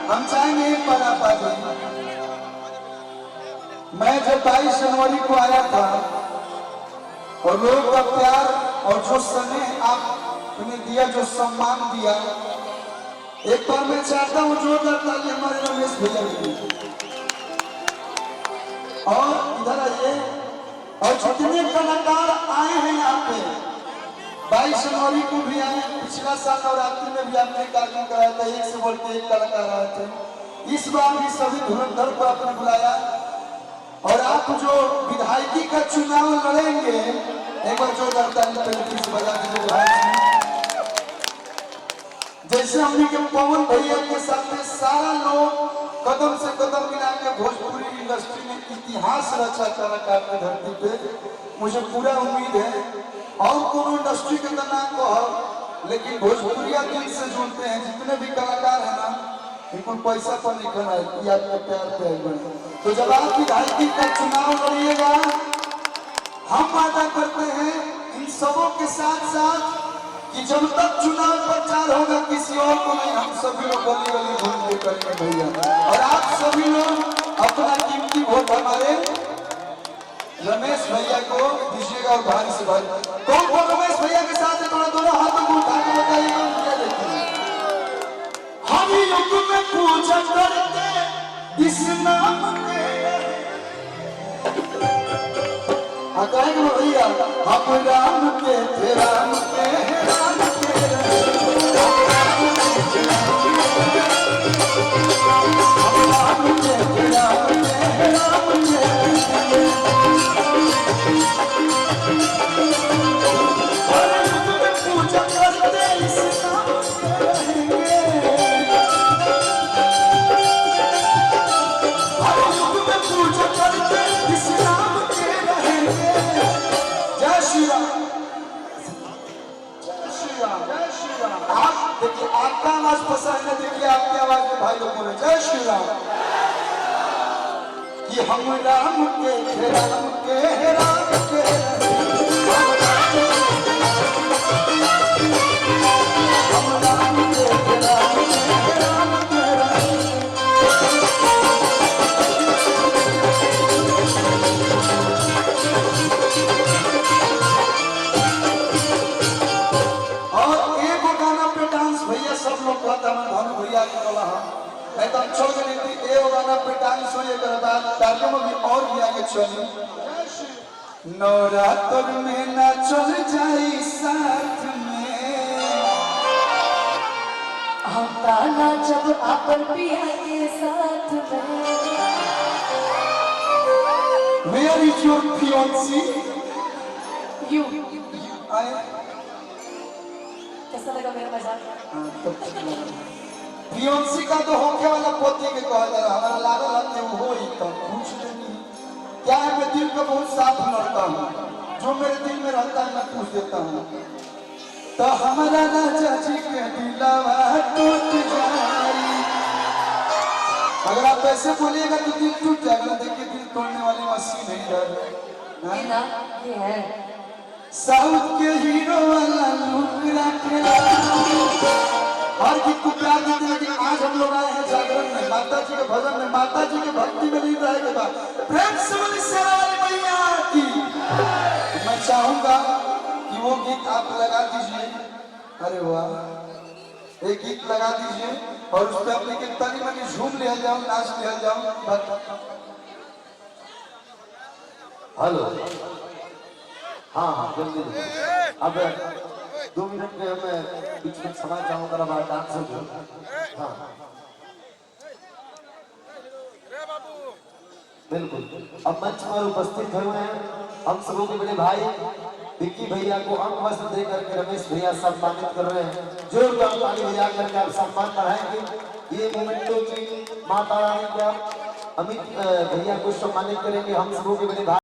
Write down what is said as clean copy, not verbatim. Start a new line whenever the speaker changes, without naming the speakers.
हम चाहेंगे एक बार आप आ जाइए। मैं जब 22 जनवरी को आया था और लोगों का प्यार और जो स्नेह आपने दिया, जो सम्मान दिया, एक बार मैं चाहता हूँ जोरदार ताली हमारे रमेश भैया की। और इधर आइए, और जितने कलाकार आए हैं यहाँ पे, 22 जनवरी को भी आए, पिछला साल नवरात्रि में भी आपने कार्यक्रम कराया था, एक से बढ़ के एक कलाकार आए थे। इस बार भी सभी धुरंधर को आपने बुलाया और आप जो विधायकी का चुनाव लड़ेंगे, एक बार जोरदार ताली से बजा दीजिए। जैसे हमने के पवन भैया के साथ सारा लोग कदम से कदम मिला के भोजपुरी इंडस्ट्री में इतिहास रचा कलाकार की धरती पे, मुझे पूरा उम्मीद है और कोनो इंडस्ट्री के नाम को, लेकिन भोजपुरिया दिल से जुड़ते हैं जितने भी कलाकार हैं ना, इनको पैसा पर नहीं करना है, आपके प्यार पे बने। तो जब आप विधायकी का चुनाव लड़िएगा, हम वादा करते हैं इन सबों के साथ साथ कि जब तक चुनाव प्रचार होगा किसी और को नहीं, हम सभी लोग गली गली घूम के करेंगे भैया। और आप सभी लोग अपना कीमती वोट हमारे रमेश भैया को दीजिएगा। और भारी से भारी कौन कौन रमेश भैया के साथ है, थोड़ा दोनों हाथों को उठा के बताइएगा। हम युग में पूजा करते इस नाम के, कहेंगे भैया हम राम के थे, राम के राम के पूजा करते इस नाम के रहेंगे, हर युग में पूजा करते इस नाम के रहेंगे। जय श्री राम, जय श्री राम, जय श्री राम। आप देखिए, आपका आवाज पसंद है, देखिए आपकी आवाज में भाई लोग बोले जय श्री राम। कि हम राम के थे, राम के राम के हम राम के थे, राम के और एक गाना पे डांस भैया सब लोग कहता मैं धनु भैया के बोला मैं तो छोड़ के नहीं थी, एक गाना पे डांस हो ये करता तालियों में भी और भी आगे चली। नवरात्र में ना चल जाई साथ में,
हम ताना जब अपन पिया के साथ में।
Where is your fiancé?
You
आए
कैसा लगा मेरा मजाक?
फियांसी का तो होके वाला पोती के कहा जा रहा, हमारा लागल हमने वो ही तो पूछ लेनी क्या है। मैं दिल को बहुत साफ लड़ता हूँ, जो मेरे दिल में रहता है मैं पूछ देता हूँ। तो हमारा राजा जी के दिलवा टूट जाए, अगर आप ऐसे बोलिएगा तो दिल टूट जाएगा। देखिए दिल तोड़ने वाली मशीन है इधर,
ये ना ये है
साउथ के हीरो वाला लुक रखेला। हर गीत को प्यार देते हैं, लेकिन आज हम लोग आए हैं जागरण में, माता जी के भजन में, माता जी के भक्ति में लीन रहे के बाद प्रेम से बोली शेरावाली मैया की। मैं चाहूंगा कि वो गीत आप लगा दीजिए। अरे वाह, एक गीत लगा दीजिए और उस पर अपने के तनी मनी झूम लिया जाओ, नाच लिया जाओ।
हेलो, हाँ हाँ जल्दी। अब 2 मिनट में मैं बीच में समय चाहूंगा डांस हो। हाँ बिल्कुल, अब मंच पर उपस्थित हुए हैं हम सबों के बड़े भाई विक्की भैया को अंक वस्त्र दे करके रमेश भैया सम्मानित कर रहे हैं। जोरदार ताली बजा करके आप सम्मान बढ़ाएंगे। ये मोमेंटो की माता रानी को अमित भैया को सम्मानित करेंगे हम सबों के बड़े भाई।